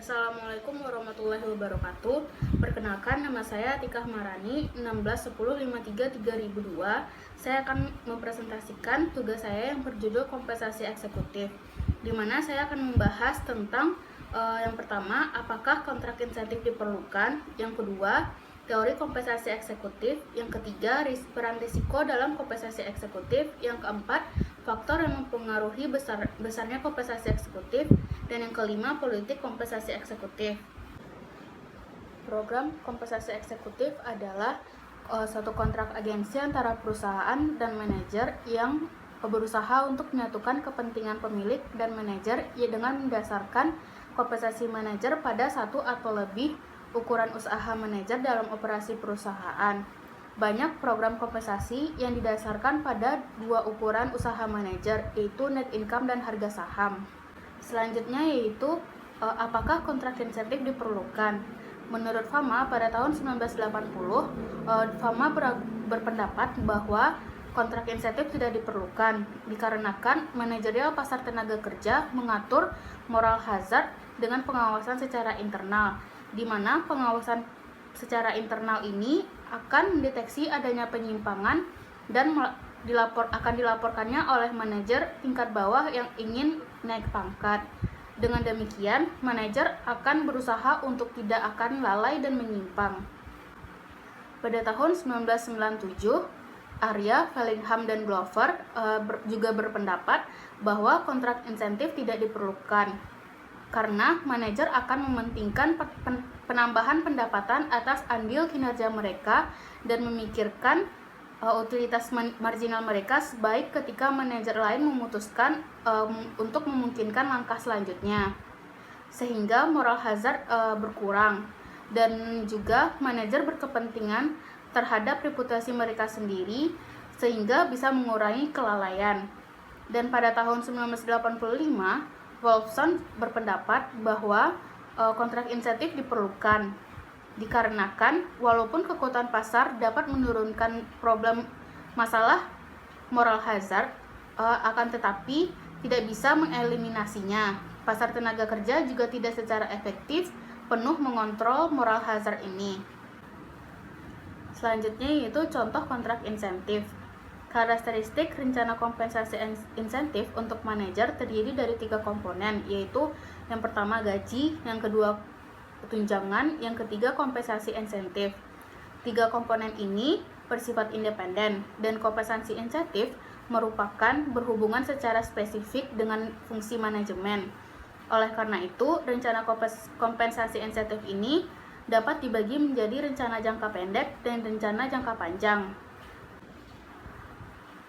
Assalamualaikum warahmatullahi wabarakatuh. Perkenalkan, nama saya Tika Marani, 1610533002. Saya akan mempresentasikan tugas saya yang berjudul kompensasi eksekutif, di mana saya akan membahas tentang yang pertama, apakah kontrak insentif diperlukan? Yang kedua, teori kompensasi eksekutif. Yang ketiga, peran risiko dalam kompensasi eksekutif. Yang keempat, faktor yang mempengaruhi besarnya kompensasi eksekutif. Dan yang kelima, politik kompensasi eksekutif. Program kompensasi eksekutif adalah suatu kontrak agensi antara perusahaan dan manajer yang berusaha untuk menyatukan kepentingan pemilik dan manajer dengan mendasarkan kompensasi manajer pada satu atau lebih ukuran usaha manajer dalam operasi perusahaan. Banyak program kompensasi yang didasarkan pada dua ukuran usaha manajer, yaitu net income dan harga saham. Selanjutnya yaitu apakah kontrak insentif diperlukan? Menurut Fama pada tahun 1980, Fama berpendapat bahwa kontrak insentif tidak diperlukan dikarenakan manajerial pasar tenaga kerja mengatur moral hazard dengan pengawasan secara internal, di mana pengawasan secara internal ini akan mendeteksi adanya penyimpangan dan akan dilaporkannya oleh manajer tingkat bawah yang ingin naik pangkat. Dengan demikian, manajer akan berusaha untuk tidak akan lalai dan menyimpang. Pada tahun 1997, Arya, Fellingham, dan Glover juga berpendapat bahwa kontrak insentif tidak diperlukan karena manajer akan mementingkan penambahan pendapatan atas andil kinerja mereka dan memikirkan utilitas marginal mereka sebaik ketika manajer lain memutuskan untuk memungkinkan langkah selanjutnya, sehingga moral hazard berkurang dan juga manajer berkepentingan terhadap reputasi mereka sendiri sehingga bisa mengurangi kelalaian. Dan pada tahun 1985, Wolfson berpendapat bahwa kontrak insentif diperlukan dikarenakan walaupun kekuatan pasar dapat menurunkan masalah moral hazard, akan tetapi tidak bisa mengeliminasinya. Pasar tenaga kerja juga tidak secara efektif penuh mengontrol moral hazard ini. Selanjutnya yaitu contoh kontrak insentif. Karakteristik rencana kompensasi insentif untuk manajer terdiri dari 3 komponen, yaitu yang pertama gaji, yang kedua tunjangan, yang ketiga kompensasi insentif. 3 komponen ini bersifat independen dan kompensasi insentif merupakan berhubungan secara spesifik dengan fungsi manajemen. Oleh karena itu, rencana kompensasi insentif ini dapat dibagi menjadi rencana jangka pendek dan rencana jangka panjang.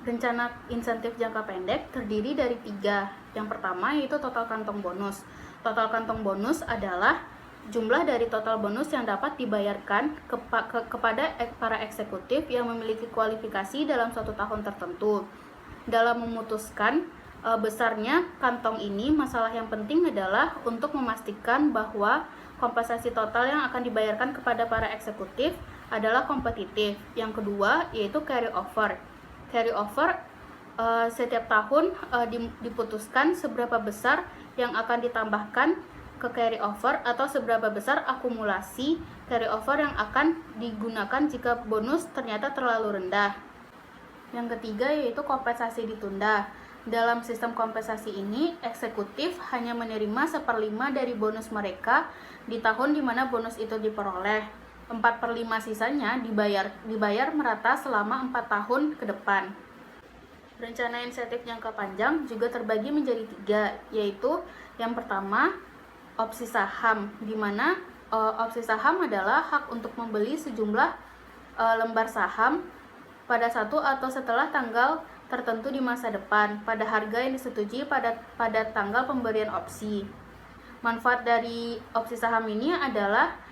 Rencana insentif jangka pendek terdiri dari 3. Yang pertama yaitu total kantong bonus. Total kantong bonus adalah jumlah dari total bonus yang dapat dibayarkan kepada para eksekutif yang memiliki kualifikasi dalam suatu tahun tertentu. Dalam memutuskan besarnya kantong ini, masalah yang penting adalah untuk memastikan bahwa kompensasi total yang akan dibayarkan kepada para eksekutif adalah kompetitif. Yang kedua yaitu carry over. Carry over setiap tahun diputuskan seberapa besar yang akan ditambahkan ke carry over atau seberapa besar akumulasi carry over yang akan digunakan jika bonus ternyata terlalu rendah. Yang ketiga yaitu kompensasi ditunda. Dalam sistem kompensasi ini, eksekutif hanya menerima 1/5 dari bonus mereka di tahun di mana bonus itu diperoleh. 4/5 sisanya dibayar merata selama 4 tahun ke depan. Rencana insentif jangka panjang juga terbagi menjadi 3, yaitu yang pertama opsi saham, di mana opsi saham adalah hak untuk membeli sejumlah lembar saham pada satu atau setelah tanggal tertentu di masa depan pada harga yang disetujui pada tanggal pemberian opsi. Manfaat dari opsi saham ini adalah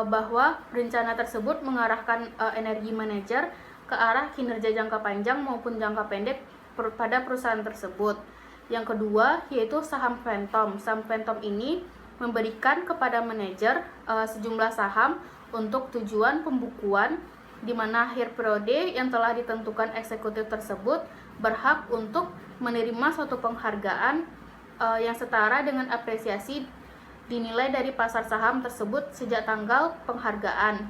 bahwa rencana tersebut mengarahkan energi manajer ke arah kinerja jangka panjang maupun jangka pendek pada perusahaan tersebut. Yang kedua yaitu saham phantom. Saham phantom ini memberikan kepada manajer sejumlah saham untuk tujuan pembukuan, di mana akhir periode yang telah ditentukan eksekutif tersebut berhak untuk menerima suatu penghargaan yang setara dengan apresiasi dinilai dari pasar saham tersebut sejak tanggal penghargaan.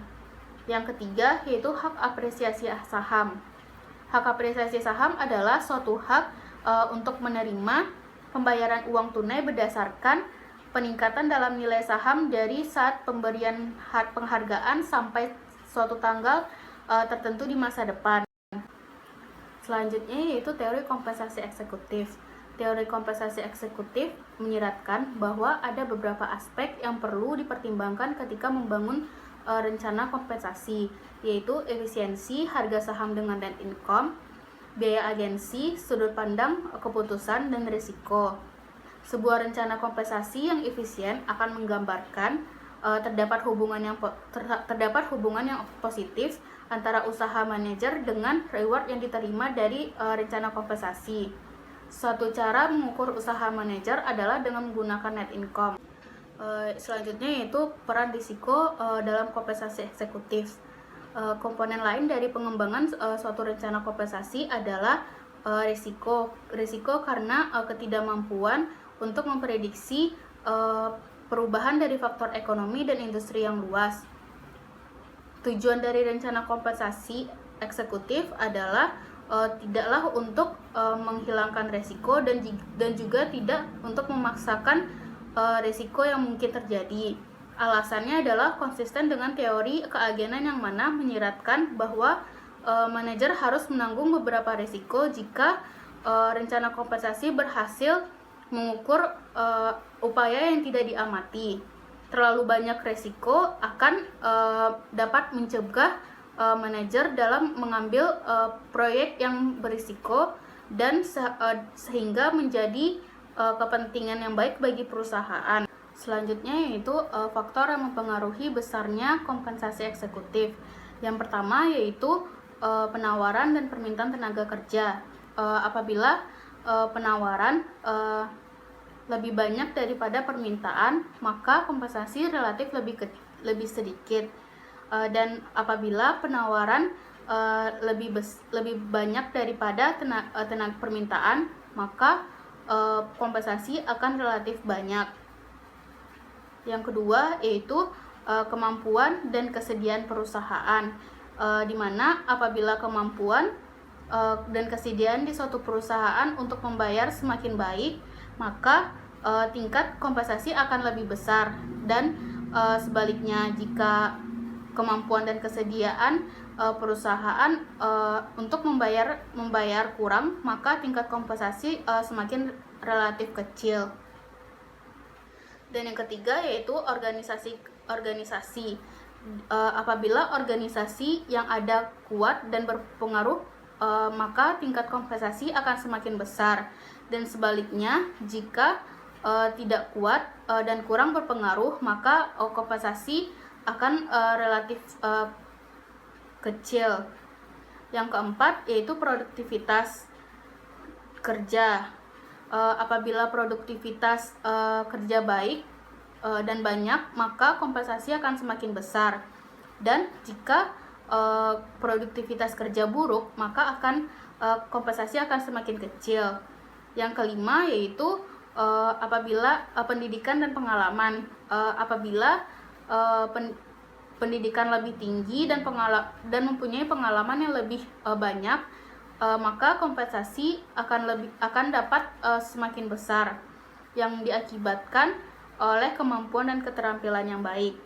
Yang ketiga yaitu hak apresiasi saham. Hak apresiasi saham adalah suatu hak untuk menerima pembayaran uang tunai berdasarkan peningkatan dalam nilai saham dari saat pemberian hak penghargaan sampai suatu tanggal tertentu di masa depan. Selanjutnya yaitu teori kompensasi eksekutif. Teori kompensasi eksekutif menyiratkan bahwa ada beberapa aspek yang perlu dipertimbangkan ketika membangun rencana kompensasi, yaitu efisiensi, harga saham dengan net income, biaya agensi, sudut pandang, keputusan, dan risiko. Sebuah rencana kompensasi yang efisien akan menggambarkan terdapat hubungan yang positif antara usaha manajer dengan reward yang diterima dari rencana kompensasi. Suatu cara mengukur usaha manajer adalah dengan menggunakan net income. Selanjutnya yaitu peran risiko dalam kompensasi eksekutif. Komponen lain dari pengembangan suatu rencana kompensasi adalah risiko. Risiko karena ketidakmampuan untuk memprediksi perubahan dari faktor ekonomi dan industri yang luas. Tujuan dari rencana kompensasi eksekutif adalah tidaklah untuk menghilangkan risiko dan juga tidak untuk memaksakan risiko yang mungkin terjadi. Alasannya adalah konsisten dengan teori keagenan yang mana menyiratkan bahwa manajer harus menanggung beberapa risiko jika rencana kompensasi berhasil mengukur upaya yang tidak diamati. Terlalu banyak risiko akan dapat mencegah manajer dalam mengambil proyek yang berisiko dan sehingga menjadi kepentingan yang baik bagi perusahaan. Selanjutnya yaitu faktor yang mempengaruhi besarnya kompensasi eksekutif. Yang pertama yaitu penawaran dan permintaan tenaga kerja. Apabila penawaran lebih banyak daripada permintaan, maka kompensasi relatif lebih sedikit. Dan apabila penawaran lebih banyak daripada tenaga permintaan, maka kompensasi akan relatif banyak. Yang kedua yaitu kemampuan dan kesediaan perusahaan, di mana apabila kemampuan dan kesediaan di suatu perusahaan untuk membayar semakin baik, maka tingkat kompensasi akan lebih besar. Dan sebaliknya, jika kemampuan dan kesediaan perusahaan untuk membayar kurang, maka tingkat kompensasi semakin relatif kecil. Dan yang ketiga yaitu organisasi. Apabila organisasi yang ada kuat dan berpengaruh, maka tingkat kompensasi akan semakin besar. Dan sebaliknya, jika tidak kuat dan kurang berpengaruh, maka kompensasi akan relatif kecil. Yang keempat yaitu produktivitas kerja. Apabila produktivitas kerja baik dan banyak, maka kompensasi akan semakin besar. Dan jika produktivitas kerja buruk, maka kompensasi akan semakin kecil. Yang kelima yaitu apabila pendidikan dan pengalaman. Apabila pendidikan lebih tinggi dan mempunyai pengalaman yang lebih banyak, maka kompensasi akan dapat semakin besar, yang diakibatkan oleh kemampuan dan keterampilan yang baik.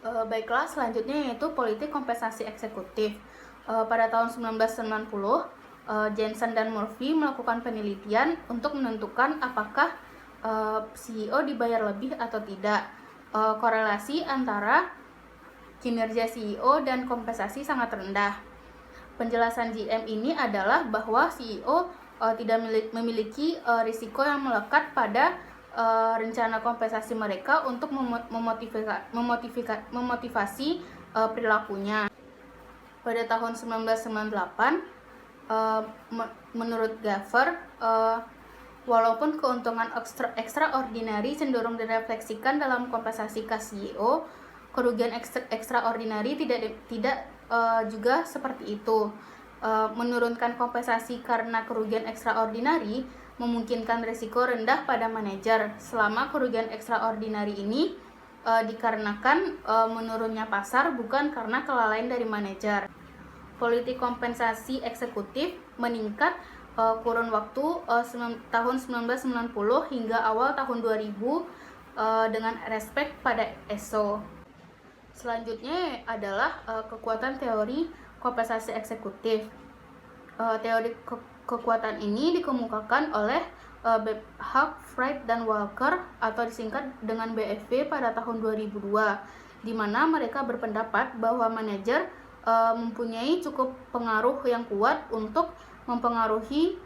Baiklah, selanjutnya yaitu politik kompensasi eksekutif. Pada tahun 1990, Jensen dan Murphy melakukan penelitian untuk menentukan apakah CEO dibayar lebih atau tidak. Korelasi antara kinerja CEO dan kompensasi sangat rendah. Penjelasan GM ini adalah bahwa CEO tidak memiliki risiko yang melekat pada rencana kompensasi mereka untuk memotivasi perilakunya. Pada tahun 1998, menurut Gaffer, walaupun keuntungan extraordinary cenderung direfleksikan dalam kompensasi ke CEO, kerugian extraordinary tidak juga seperti itu. Menurunkan kompensasi karena kerugian extraordinary memungkinkan risiko rendah pada manajer selama kerugian ekstraordinari ini dikarenakan menurunnya pasar bukan karena kelalaian dari manajer. Politik kompensasi eksekutif meningkat kurun waktu tahun 1990 hingga awal tahun 2000 dengan respek pada ESO. Selanjutnya adalah kekuatan teori kompensasi eksekutif. Teori kekuatan ini dikemukakan oleh Hawk, Fried, dan Walker atau disingkat dengan BFW pada tahun 2002, di mana mereka berpendapat bahwa manajer mempunyai cukup pengaruh yang kuat untuk mempengaruhi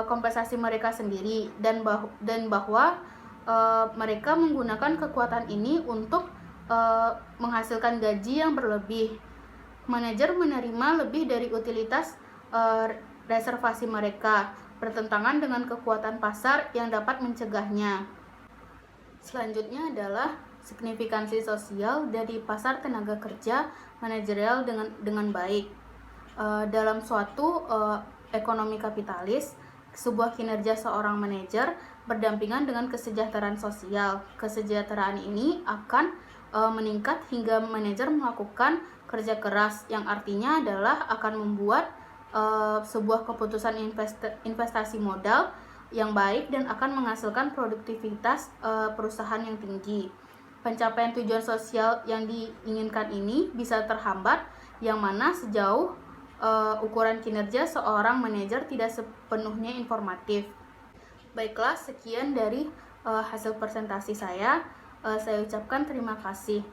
kompensasi mereka sendiri dan bahwa mereka menggunakan kekuatan ini untuk menghasilkan gaji yang berlebih. Manajer menerima lebih dari utilitas reservasi mereka, bertentangan dengan kekuatan pasar yang dapat mencegahnya. Selanjutnya adalah signifikansi sosial dari pasar tenaga kerja manajerial dengan baik. Dalam suatu ekonomi kapitalis, sebuah kinerja seorang manajer berdampingan dengan kesejahteraan sosial. Kesejahteraan ini akan meningkat hingga manajer melakukan kerja keras, yang artinya adalah akan membuat sebuah keputusan investasi modal yang baik dan akan menghasilkan produktivitas perusahaan yang tinggi. Pencapaian tujuan sosial yang diinginkan ini bisa terhambat, yang mana sejauh ukuran kinerja seorang manajer tidak sepenuhnya informatif. Baiklah, sekian dari hasil presentasi saya. Saya ucapkan terima kasih.